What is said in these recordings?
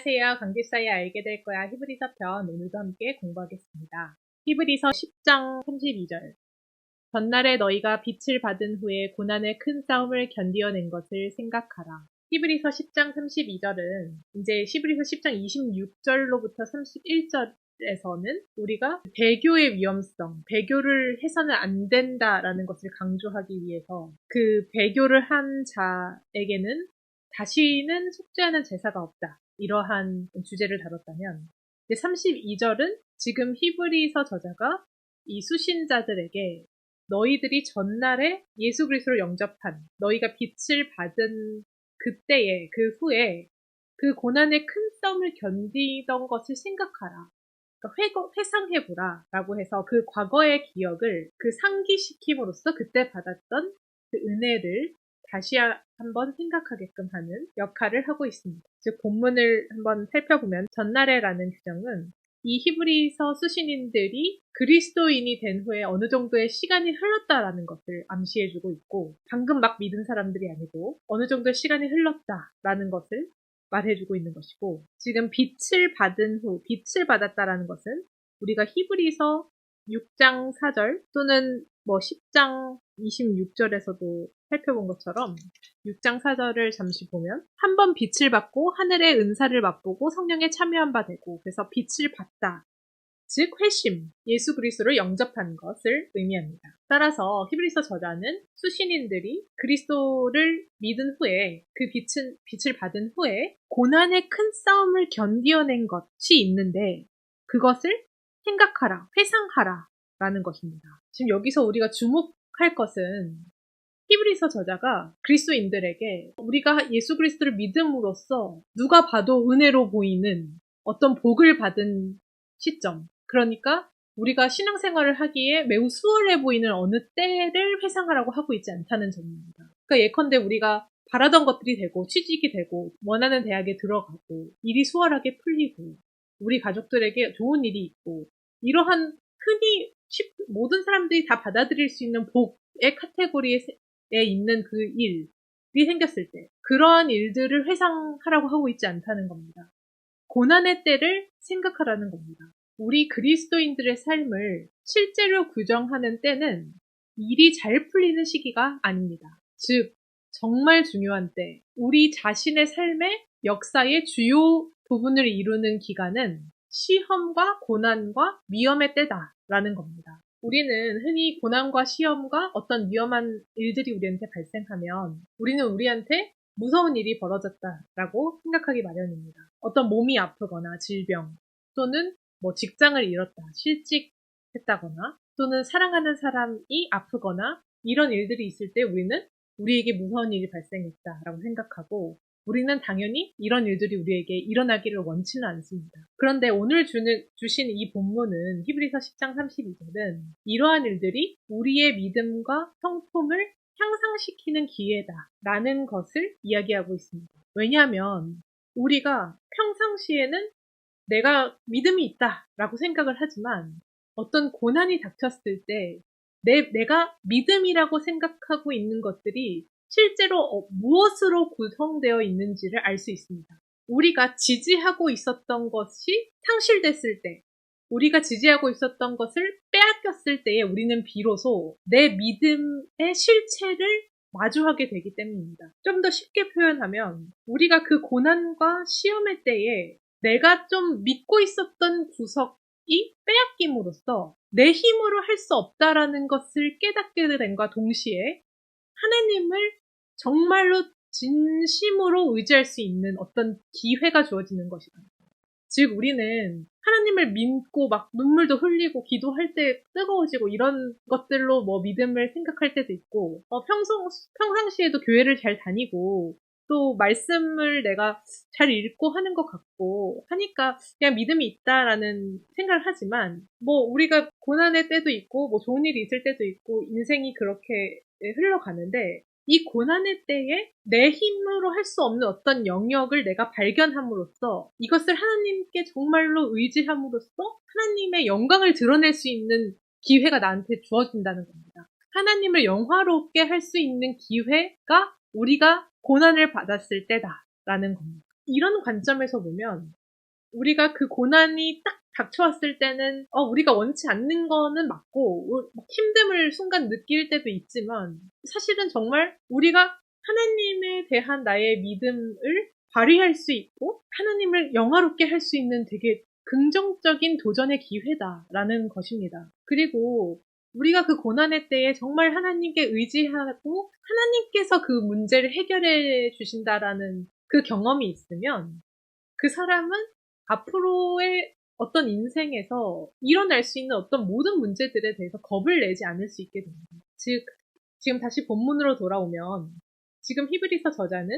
안녕하세요. 강길사에 알게 될 거야 히브리서 편 오늘도 함께 공부하겠습니다. 히브리서 10장 32절 전날에 너희가 빛을 받은 후에 고난의 큰 싸움을 견디어낸 것을 생각하라. 히브리서 10장 32절은 이제 히브리서 10장 26절로부터 31절에서는 우리가 배교의 위험성, 배교를 해서는 안 된다라는 것을 강조하기 위해서 그 배교를 한 자에게는 다시는 속죄하는 제사가 없다. 이러한 주제를 다뤘다면 32절은 지금 히브리서 저자가 이 수신자들에게 너희들이 전날에 예수 그리스도를 영접한 너희가 빛을 받은 그때에 그 후에 그 고난의 큰 싸움을 견디던 것을 생각하라. 그러니까 회상해보라 라고 해서 그 과거의 기억을 그 상기시킴으로써 그때 받았던 그 은혜를 다시 한번 생각하게끔 하는 역할을 하고 있습니다. 즉 본문을 한번 살펴보면 전날에라는 규정은 이 히브리서 수신인들이 그리스도인이 된 후에 어느 정도의 시간이 흘렀다라는 것을 암시해주고 있고 방금 막 믿은 사람들이 아니고 어느 정도의 시간이 흘렀다라는 것을 말해주고 있는 것이고 지금 빛을 받은 후, 빛을 받았다라는 것은 우리가 히브리서 6장 4절 또는 10장 26절에서도 살펴본 것처럼 6장 4절을 잠시 보면 한 번 빛을 받고 하늘의 은사를 맛보고 성령에 참여한 바 되고 그래서 빛을 받다. 즉 회심, 예수 그리스도를 영접한 것을 의미합니다. 따라서 히브리서 저자는 수신인들이 그리스도를 믿은 후에 그 빛을 받은 후에 고난의 큰 싸움을 견디어낸 것이 있는데 그것을 생각하라, 회상하라 라는 것입니다. 지금 여기서 우리가 주목할 것은 히브리서 저자가 그리스도인들에게 우리가 예수 그리스도를 믿음으로써 누가 봐도 은혜로 보이는 어떤 복을 받은 시점, 그러니까 우리가 신앙생활을 하기에 매우 수월해 보이는 어느 때를 회상하라고 하고 있지 않다는 점입니다. 그러니까 예컨대 우리가 바라던 것들이 되고 취직이 되고 원하는 대학에 들어가고 일이 수월하게 풀리고 우리 가족들에게 좋은 일이 있고 이러한 흔히 모든 사람들이 다 받아들일 수 있는 복의 카테고리에 있는 그 일이 생겼을 때 그러한 일들을 회상하라고 하고 있지 않다는 겁니다. 고난의 때를 생각하라는 겁니다. 우리 그리스도인들의 삶을 실제로 규정하는 때는 일이 잘 풀리는 시기가 아닙니다. 즉 정말 중요한 때, 우리 자신의 삶의 역사의 주요 부분을 이루는 기간은 시험과 고난과 위험의 때다라는 겁니다. 우리는 흔히 고난과 시험과 어떤 위험한 일들이 우리한테 발생하면 우리는 우리한테 무서운 일이 벌어졌다라고 생각하기 마련입니다. 어떤 몸이 아프거나 질병 또는 직장을 잃었다, 실직했다거나 또는 사랑하는 사람이 아프거나 이런 일들이 있을 때 우리는 우리에게 무서운 일이 발생했다라고 생각하고 우리는 당연히 이런 일들이 우리에게 일어나기를 원치는 않습니다. 그런데 오늘 주신 이 본문은 히브리서 10장 32절은 이러한 일들이 우리의 믿음과 성품을 향상시키는 기회다라는 것을 이야기하고 있습니다. 왜냐하면 우리가 평상시에는 내가 믿음이 있다라고 생각을 하지만 어떤 고난이 닥쳤을 때 내가 믿음이라고 생각하고 있는 것들이 실제로 무엇으로 구성되어 있는지를 알 수 있습니다. 우리가 지지하고 있었던 것이 상실됐을 때, 우리가 지지하고 있었던 것을 빼앗겼을 때에 우리는 비로소 내 믿음의 실체를 마주하게 되기 때문입니다. 좀 더 쉽게 표현하면 우리가 그 고난과 시험의 때에 내가 좀 믿고 있었던 구석이 빼앗김으로써 내 힘으로 할 수 없다라는 것을 깨닫게 된과 동시에 하나님을 정말로 진심으로 의지할 수 있는 어떤 기회가 주어지는 것이다. 즉 우리는 하나님을 믿고 막 눈물도 흘리고 기도할 때 뜨거워지고 이런 것들로 믿음을 생각할 때도 있고 평상시에도 교회를 잘 다니고 또 말씀을 내가 잘 읽고 하는 것 같고 하니까 그냥 믿음이 있다라는 생각을 하지만 우리가 고난의 때도 있고 좋은 일이 있을 때도 있고 인생이 그렇게 흘러가는데 이 고난의 때에 내 힘으로 할 수 없는 어떤 영역을 내가 발견함으로써 이것을 하나님께 정말로 의지함으로써 하나님의 영광을 드러낼 수 있는 기회가 나한테 주어진다는 겁니다. 하나님을 영화롭게 할 수 있는 기회가 우리가 고난을 받았을 때다라는 겁니다. 이런 관점에서 보면 우리가 그 고난이 딱 닥쳐왔을 때는 우리가 원치 않는 거는 맞고 힘듦을 순간 느낄 때도 있지만 사실은 정말 우리가 하나님에 대한 나의 믿음을 발휘할 수 있고 하나님을 영화롭게 할 수 있는 되게 긍정적인 도전의 기회다라는 것입니다. 그리고 우리가 그 고난의 때에 정말 하나님께 의지하고 하나님께서 그 문제를 해결해 주신다라는 그 경험이 있으면 그 사람은 앞으로의 어떤 인생에서 일어날 수 있는 어떤 모든 문제들에 대해서 겁을 내지 않을 수 있게 됩니다. 즉, 지금 다시 본문으로 돌아오면 지금 히브리서 저자는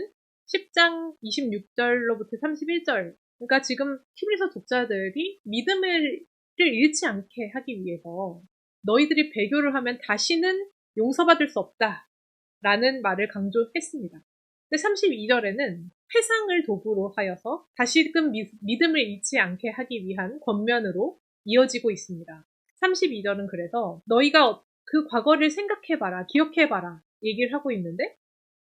10장 26절로부터 31절, 그러니까 지금 히브리서 독자들이 믿음을 잃지 않게 하기 위해서 너희들이 배교를 하면 다시는 용서받을 수 없다라는 말을 강조했습니다. 근데 32절에는 회상을 도구로 하여서 다시금 믿음을 잃지 않게 하기 위한 권면으로 이어지고 있습니다. 32절은 그래서 너희가 그 과거를 생각해봐라, 기억해봐라 얘기를 하고 있는데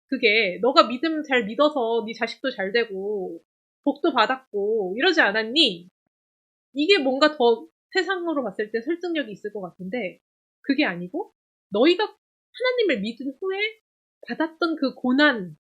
그게 너가 믿음 잘 믿어서 네 자식도 잘 되고 복도 받았고 이러지 않았니? 이게 뭔가 더 세상으로 봤을 때 설득력이 있을 것 같은데 그게 아니고 너희가 하나님을 믿은 후에 받았던 그 고난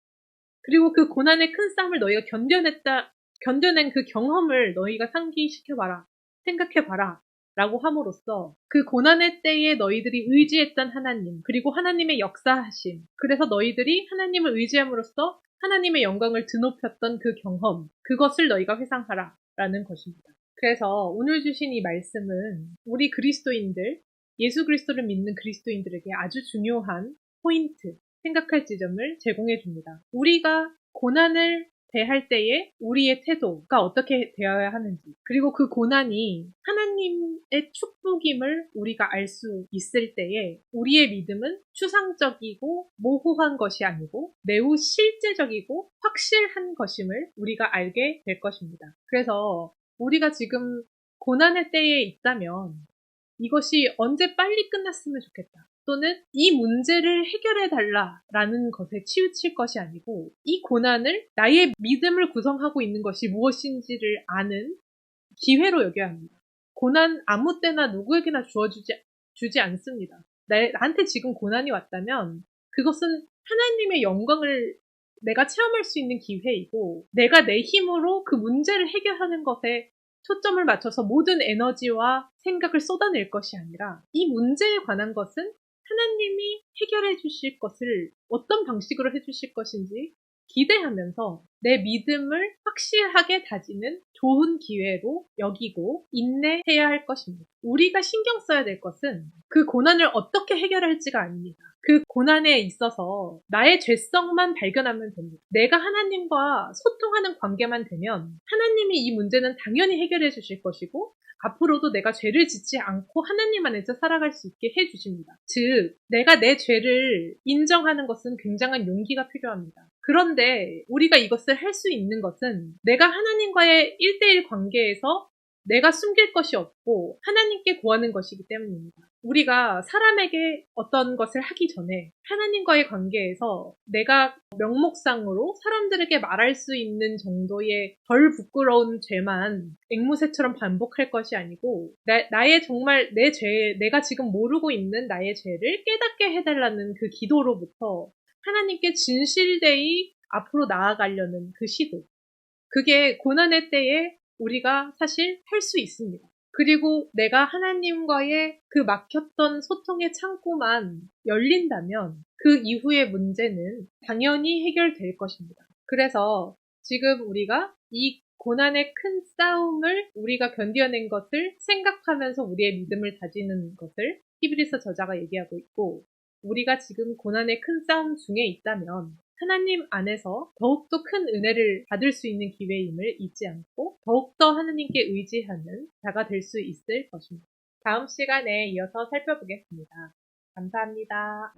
그리고 그 고난의 큰 싸움을 너희가 견뎌낸 그 경험을 너희가 상기시켜봐라, 생각해봐라, 라고 함으로써 그 고난의 때에 너희들이 의지했던 하나님, 그리고 하나님의 역사하심, 그래서 너희들이 하나님을 의지함으로써 하나님의 영광을 드높였던 그 경험, 그것을 너희가 회상하라, 라는 것입니다. 그래서 오늘 주신 이 말씀은 우리 그리스도인들, 예수 그리스도를 믿는 그리스도인들에게 아주 중요한 포인트, 생각할 지점을 제공해 줍니다. 우리가 고난을 대할 때에 우리의 태도가 어떻게 되어야 하는지, 그리고 그 고난이 하나님의 축복임을 우리가 알 수 있을 때에 우리의 믿음은 추상적이고 모호한 것이 아니고 매우 실제적이고 확실한 것임을 우리가 알게 될 것입니다. 그래서 우리가 지금 고난의 때에 있다면 이것이 언제 빨리 끝났으면 좋겠다. 또는 이 문제를 해결해달라라는 것에 치우칠 것이 아니고 이 고난을 나의 믿음을 구성하고 있는 것이 무엇인지를 아는 기회로 여겨야 합니다. 고난 아무 때나 누구에게나 주지 않습니다. 나한테 지금 고난이 왔다면 그것은 하나님의 영광을 내가 체험할 수 있는 기회이고 내가 내 힘으로 그 문제를 해결하는 것에 초점을 맞춰서 모든 에너지와 생각을 쏟아낼 것이 아니라 이 문제에 관한 것은 하나님이 해결해 주실 것을 어떤 방식으로 해주실 것인지 기대하면서 내 믿음을 확실하게 다지는 좋은 기회로 여기고 인내해야 할 것입니다. 우리가 신경 써야 될 것은 그 고난을 어떻게 해결할지가 아닙니다. 그 고난에 있어서 나의 죄성만 발견하면 됩니다. 내가 하나님과 소통하는 관계만 되면 하나님이 이 문제는 당연히 해결해 주실 것이고 앞으로도 내가 죄를 짓지 않고 하나님 안에서 살아갈 수 있게 해주십니다. 즉, 내가 내 죄를 인정하는 것은 굉장한 용기가 필요합니다. 그런데 우리가 이것을 할 수 있는 것은 내가 하나님과의 1대1 관계에서 내가 숨길 것이 없고 하나님께 구하는 것이기 때문입니다. 우리가 사람에게 어떤 것을 하기 전에 하나님과의 관계에서 내가 명목상으로 사람들에게 말할 수 있는 정도의 덜 부끄러운 죄만 앵무새처럼 반복할 것이 아니고 나의 정말 내 죄, 내가 지금 모르고 있는 나의 죄를 깨닫게 해달라는 그 기도로부터 하나님께 진실되이 앞으로 나아가려는 그 시도. 그게 고난의 때에 우리가 사실 할 수 있습니다. 그리고 내가 하나님과의 그 막혔던 소통의 창구만 열린다면 그 이후의 문제는 당연히 해결될 것입니다. 그래서 지금 우리가 이 고난의 큰 싸움을 우리가 견뎌낸 것을 생각하면서 우리의 믿음을 다지는 것을 히브리서 저자가 얘기하고 있고 우리가 지금 고난의 큰 싸움 중에 있다면 하나님 안에서 더욱더 큰 은혜를 받을 수 있는 기회임을 잊지 않고 더욱더 하나님께 의지하는 자가 될 수 있을 것입니다. 다음 시간에 이어서 살펴보겠습니다. 감사합니다.